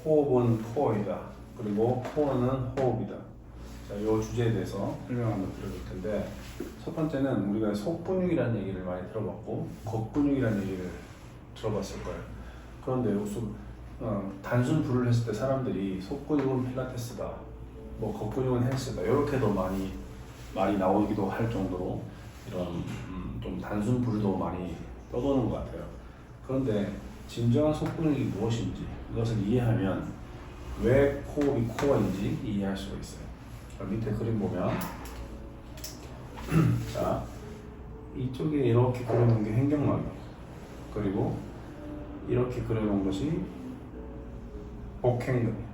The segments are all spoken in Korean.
호흡은 코어이다. 그리고 코어는 호흡이다. 자, 이 주제에 대해서 설명 한번 드려볼 텐데, 첫 번째는 우리가 속근육이라는 얘기를 많이 들어봤고 겉근육이라는 얘기를 들어봤을 거예요. 그런데 단순 분류를 했을 때 사람들이 속근육은 필라테스다, 뭐 겉근육은 헬스다, 이렇게도 많이 말이 나오기도 할 정도로 이런 좀 단순 분류도 많이 떠도는 것 같아요. 그런데 진정한 속근육이 무엇인지 이것을 이해하면 왜 호흡이 코어인지 이해할 수가 있어요. 밑에 그림 보면 자, 이쪽에 이렇게 그려놓은 게 횡격막이에요. 그리고 이렇게 그려놓은 것이 복행근이에요.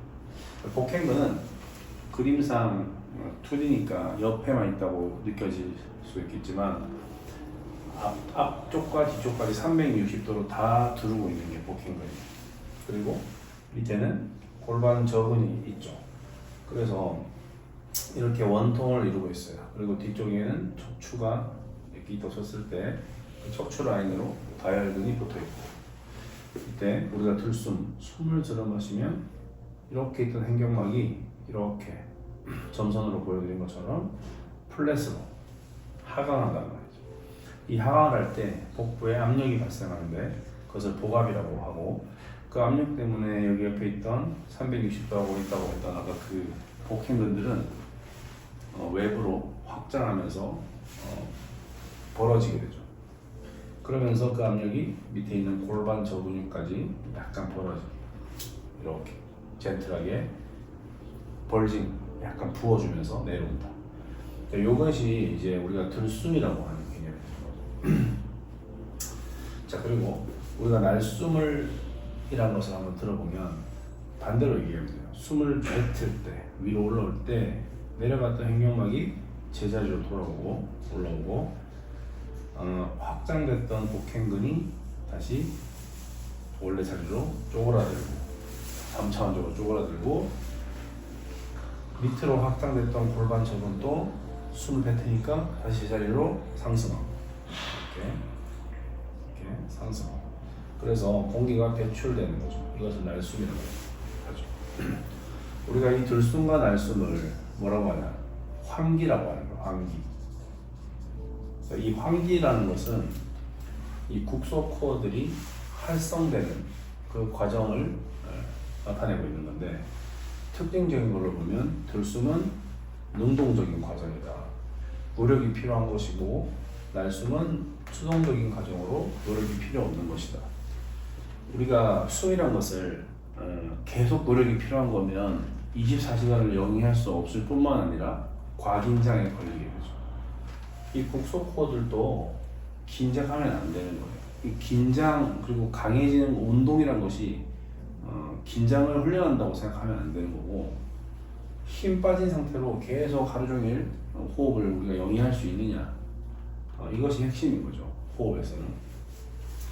복행근은 그림상 2D니까 옆에만 있다고 느껴질 수 있겠지만 앞쪽과 뒤쪽까지 360도로 다 두르고 있는 게 복행근이에요. 그리고 밑에는 골반 저근이 있죠. 그래서 이렇게 원통을 이루고 있어요. 그리고 뒤쪽에는 척추가 이렇게 있었을 때 그 척추 라인으로 다혈근이 붙어 있고, 이때 우리가 숨을 들어 마시면 이렇게 있던 횡격막이 이렇게 점선으로 보여드린 것처럼 플랫으로 하강한다는 말이죠. 이 하강을 할 때 복부에 압력이 발생하는데 그것을 복압이라고 하고, 그 압력 때문에 여기 옆에 있던 360도하고 있다고 했던 아까 그 복행근들은 외부로 확장하면서 벌어지게 되죠. 그러면서 그 압력이 밑에 있는 골반 저근육까지 약간 벌어지게, 이렇게 젠틀하게 벌징, 약간 부어주면서 내려온다. 이것이 이제 우리가 들숨이라고 하는 개념이죠. 자, 그리고 우리가 날숨을 이라는 것을 한번 들어보면 반대로 얘기하면 돼요. 숨을 뱉을 때, 위로 올라올 때 내려갔던 횡격막이 제자리로 돌아오고 올라오고, 확장됐던 복행근이 다시 원래 자리로 쪼그라들고 3차원적으로 쪼그라들고, 밑으로 확장됐던 골반 저근도 숨을 뱉으니까 다시 제자리로 상승하고, 이렇게 상승하고, 그래서 공기가 배출되는 거죠. 이것을 날숨이라고 하죠. 우리가 이 들숨과 날숨을 뭐라고 하냐? 환기라고 하는 거예요. 환기. 이 환기라는 것은 이 국소 코어들이 활성되는 그 과정을 나타내고 있는 건데, 특징적인 걸로 보면 들숨은 능동적인 과정이다, 노력이 필요한 것이고, 날숨은 수동적인 과정으로 노력이 필요 없는 것이다. 우리가 숨이란 것을 계속 노력이 필요한 거면 24시간을 영위할 수 없을 뿐만 아니라 과긴장에 걸리게 되죠. 이 국소코어들도 긴장하면 안 되는 거예요. 이 긴장, 그리고 강해지는 운동이란 것이 긴장을 훈련한다고 생각하면 안 되는 거고, 힘 빠진 상태로 계속 하루 종일 호흡을 우리가 영위할 수 있느냐, 이것이 핵심인 거죠, 호흡에서는.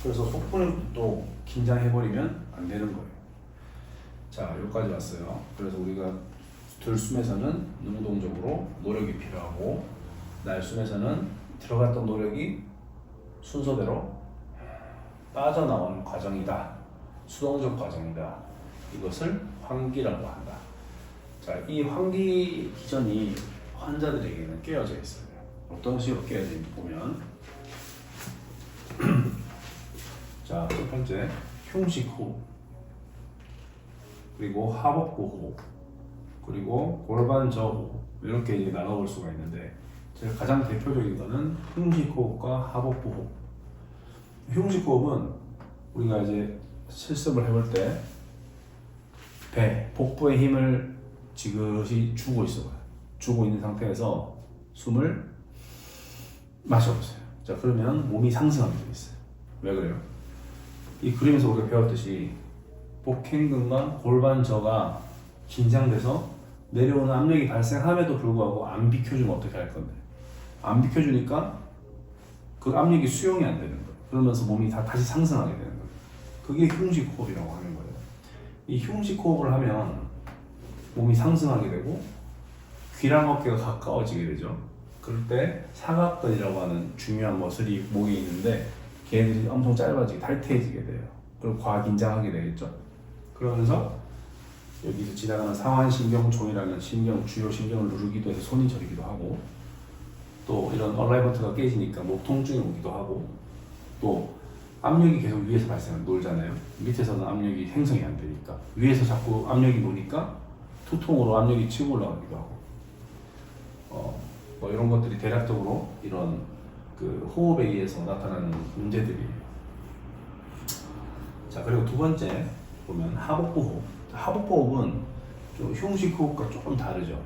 그래서 속근육도 긴장해버리면 안 되는 거예요. 자, 여기까지 왔어요. 그래서 우리가 들숨에서는 능동적으로 노력이 필요하고, 날숨에서는 들어갔던 노력이 순서대로 빠져나오는 과정이다, 수동적 과정이다. 이것을 환기라고 한다. 자, 이 환기 기전이 환자들에게는 깨어져 있어요. 어떤 식으로 깨어져 있는지 보면 자, 첫 번째 흉식 호흡, 그리고 하복부 호흡, 그리고 골반 저호흡, 이렇게 이제 나눠볼 수가 있는데, 제가 가장 대표적인 거는 흉식 호흡과 하복부 호흡. 흉식 호흡은 우리가 이제 실습을 해볼 때 복부에 힘을 지그시 주고 있어요. 주고 있는 상태에서 숨을 마셔보세요. 자, 그러면 몸이 상승하게 되어 있어요. 왜 그래요? 이 그림에서 우리가 배웠듯이 복행근과 골반저가 긴장돼서 내려오는 압력이 발생함에도 불구하고 안 비켜주면 어떻게 할 건데? 안 비켜주니까 그 압력이 수용이 안 되는 거예요. 그러면서 몸이 다시 상승하게 되는 거예요. 그게 흉식 호흡이라고 하는 거예요. 이 흉식 호흡을 하면 몸이 상승하게 되고 귀랑 어깨가 가까워지게 되죠. 그럴 때 사각근이라고 하는 중요한 머슬이 목에 있는데 걔네들이 엄청 짧아지게, 탈퇴해지게 돼요. 그리고 과긴장하게 되겠죠. 그러면서 여기서 지나가는 상완신경총이라는 주요 신경을 누르기도 해서 손이 저리기도 하고, 또 이런 얼라이먼트가 깨지니까 목 통증이 오기도 하고, 또 압력이 계속 위에서 놀잖아요. 밑에서는 압력이 생성이 안 되니까 위에서 자꾸 압력이 노니까 두통으로 압력이 치고 올라가기도 하고, 뭐 이런 것들이 대략적으로 이런 그 호흡에 의해서 나타나는 문제들이에요. 자, 그리고 두 번째 보면 하복부 호흡. 하복부 호흡은 좀 흉식 호흡과 조금 다르죠.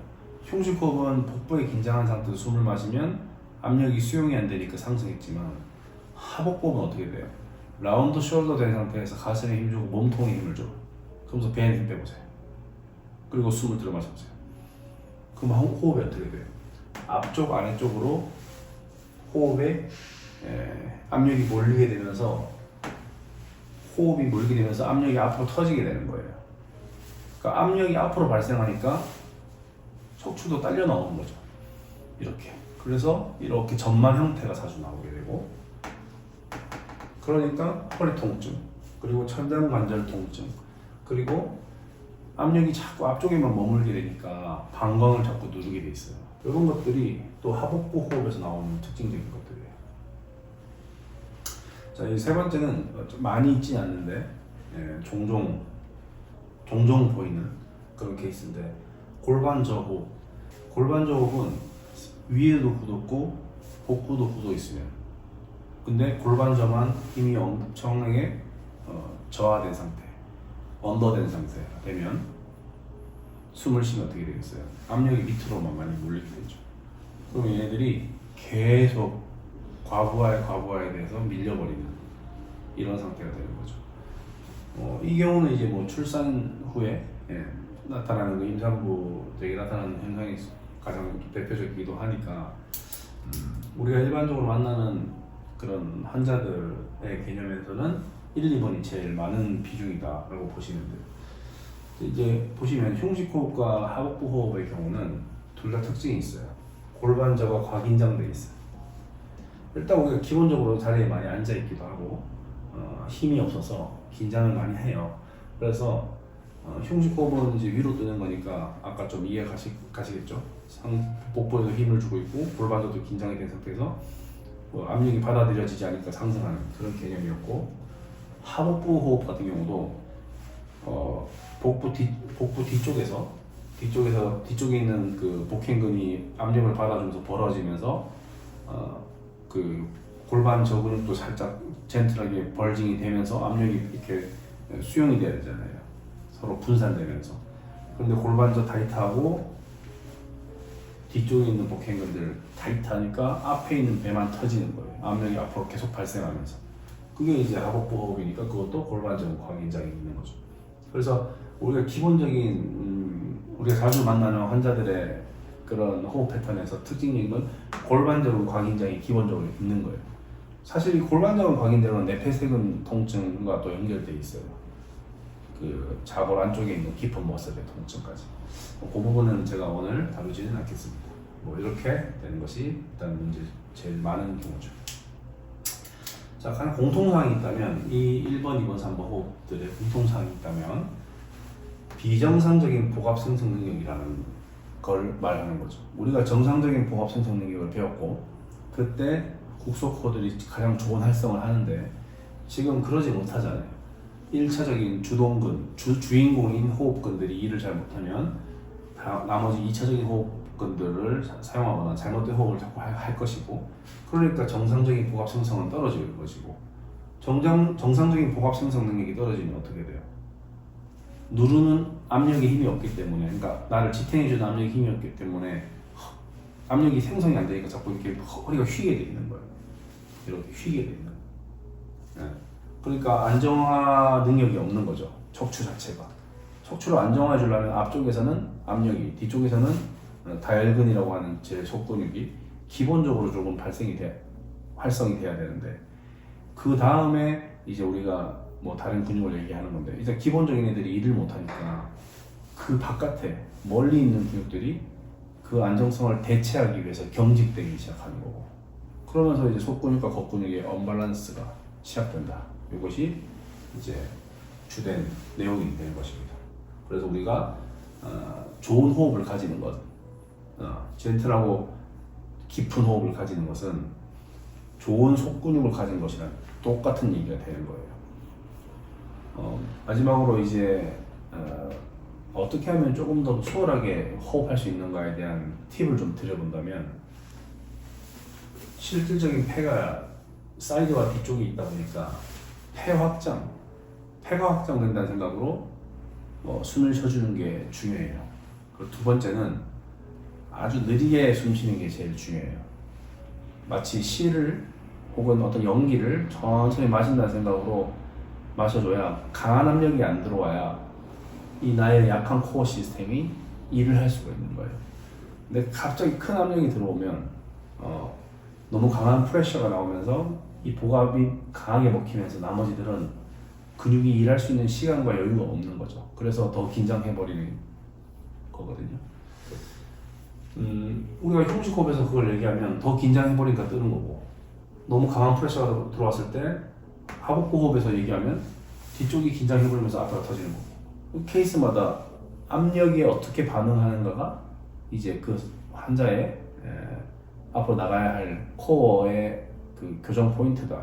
흉식 호흡은 복부에 긴장한 상태에서 숨을 마시면 압력이 수용이 안 되니까 상승했지만, 하복부 호흡은 어떻게 돼요? 라운드 숄더 된 상태에서 가슴에 힘주고 몸통에 힘을 줘. 그러면서 배에 힘 빼보세요. 그리고 숨을 들어 마셔보세요. 그럼 호흡이 어떻게 돼요? 앞쪽 아래쪽으로 호흡에 압력이 몰리게 되면서, 호흡이 몰리게 되면서 압력이 앞으로 터지게 되는 거예요. 그러니까 압력이 앞으로 발생하니까 척추도 딸려 나오는 거죠. 이렇게. 그래서 이렇게 전만 형태가 자주 나오게 되고, 그러니까 허리 통증, 그리고 천장 관절 통증, 그리고 압력이 자꾸 앞쪽에만 머물게 되니까 방광을 자꾸 누르게 돼 있어요. 이런 것들이 또 하복부 호흡에서 나오는 특징적인 것들이에요. 자, 이 세 번째는 많이 있지는 않는데 종종 보이는 그런 케이스인데, 골반저호흡. 골반저호흡은 위에도 굳었고 복부도 굳어 있으면, 근데 골반저만 힘이 엄청나게 저하된 상태, 언더된 상태가 되면 숨을 쉬면 어떻게 되겠어요? 압력이 밑으로만 많이 몰리게 되죠. 그럼 얘네들이 계속 과부하에 대해서 밀려버리는 이런 상태가 되는 거죠. 이 경우는 이제 뭐 출산 후에 나타나는 임산부에게 나타나는 현상이 가장 대표적이기도 하니까, 우리가 일반적으로 만나는 그런 환자들의 개념에서는 1, 2번이 제일 많은 비중이다라고 보시면 돼요. 이제 보시면 흉식호흡과 하복부호흡의 경우는 둘 다 특징이 있어요. 골반저가 과긴장돼 있어요. 일단 우리가 기본적으로 자리에 많이 앉아 있기도 하고, 힘이 없어서 긴장을 많이 해요. 그래서 흉식호흡은 이제 위로 뜨는 거니까 아까 좀 이해 가시겠죠? 복부에도 힘을 주고 있고 골반저도 긴장이 된 상태에서 압력이 받아들여지지 않으니까 상승하는 그런 개념이었고, 하복부 호흡 같은 경우도 복부 뒤쪽에 있는 그 복행근이 압력을 받아주면서 벌어지면서 그 골반저 근육도 살짝 젠틀하게 벌징이 되면서 압력이 이렇게 수용이 돼야 되잖아요. 서로 분산되면서. 그런데 골반저 타이트하고 뒤쪽에 있는 복행근들 타이트하니까 앞에 있는 배만 터지는 거예요. 압력이 앞으로 계속 발생하면서. 그게 이제 하복부 호흡이니까 그것도 골반저 과긴장이 있는 거죠. 그래서 우리가 기본적인 우리가 자주 만나는 환자들의 그런 호흡 패턴에서 특징적인 건 골반저근 과긴장이 기본적으로 있는 거예요. 사실 이 골반저근 과긴장은 내폐세근 통증과 또 연결되어 있어요. 그 좌골 안쪽에 있는 깊은 머슬의 통증까지. 그 부분은 제가 오늘 다루지는 않겠습니다. 뭐 이렇게 되는 것이 일단 문제 제일 많은 경우죠. 자, 가장 공통사항이 있다면 이 1번, 2번, 3번 호흡들의 공통사항이 있다면 비정상적인 복압 생성 능력이라는 걸 말하는 거죠. 우리가 정상적인 복압 생성 능력을 배웠고 그때 국소코들이 가장 좋은 활성을 하는데 지금 그러지 못하잖아요. 1차적인 주동근, 주인공인 호흡근들이 일을 잘 못하면 나머지 2차적인 호흡근들을 사용하거나 잘못된 호흡을 자꾸 할 것이고, 그러니까 정상적인 복압 생성은 떨어질 것이고, 정상적인 복압 생성 능력이 떨어지면 어떻게 돼요? 누르는 압력에 힘이 없기 때문에, 그러니까 나를 지탱해주는 압력에 힘이 없기 때문에 압력이 생성이 안 되니까 자꾸 이렇게 허리가 휘게 돼 있는 거예요. 이렇게 휘게 돼 있는 거예요. 그러니까 안정화 능력이 없는 거죠. 척추 자체가. 척추를 안정화해 주려면 앞쪽에서는 압력이, 뒤쪽에서는 다혈근이라고 하는 제 속근육이 기본적으로 조금 활성이 돼야 되는데, 그 다음에 이제 우리가 뭐 다른 근육을 얘기하는 건데, 이제 기본적인 애들이 일을 못하니까 그 바깥에 멀리 있는 근육들이 그 안정성을 대체하기 위해서 경직되기 시작하는 거고, 그러면서 이제 속근육과 겉근육의 언밸런스가 시작된다. 이것이 이제 주된 내용이 되는 것입니다. 그래서 우리가 좋은 호흡을 가지는 것, 젠틀하고 깊은 호흡을 가지는 것은 좋은 속근육을 가진 것이랑 똑같은 얘기가 되는 거예요. 마지막으로 이제 어떻게 하면 조금 더 수월하게 호흡할 수 있는가에 대한 팁을 좀 드려본다면, 실질적인 폐가 사이드와 뒤쪽에 있다 보니까 폐가 확장된다는 생각으로 숨을 쉬어주는 게 중요해요. 그리고 두 번째는 아주 느리게 숨 쉬는 게 제일 중요해요. 마치 씨를 혹은 어떤 연기를 천천히 마신다는 생각으로 마셔줘야 강한 압력이 안 들어와야 이 나의 약한 코어 시스템이 일을 할 수가 있는 거예요. 근데 갑자기 큰 압력이 들어오면 너무 강한 프레셔가 나오면서 이 복압이 강하게 먹히면서 나머지들은 근육이 일할 수 있는 시간과 여유가 없는 거죠. 그래서 더 긴장해버리는 거거든요. 우리가 형식 호흡에서 그걸 얘기하면 더 긴장해버리니까 뜨는 거고, 너무 강한 프레셔가 들어왔을 때 하복부 호흡에서 얘기하면 뒤쪽이 긴장해버리면서 앞으로 터지는 거고, 케이스마다 압력에 어떻게 반응하는가가 이제 그 환자의 앞으로 나가야 할 코어의 그 교정 포인트다.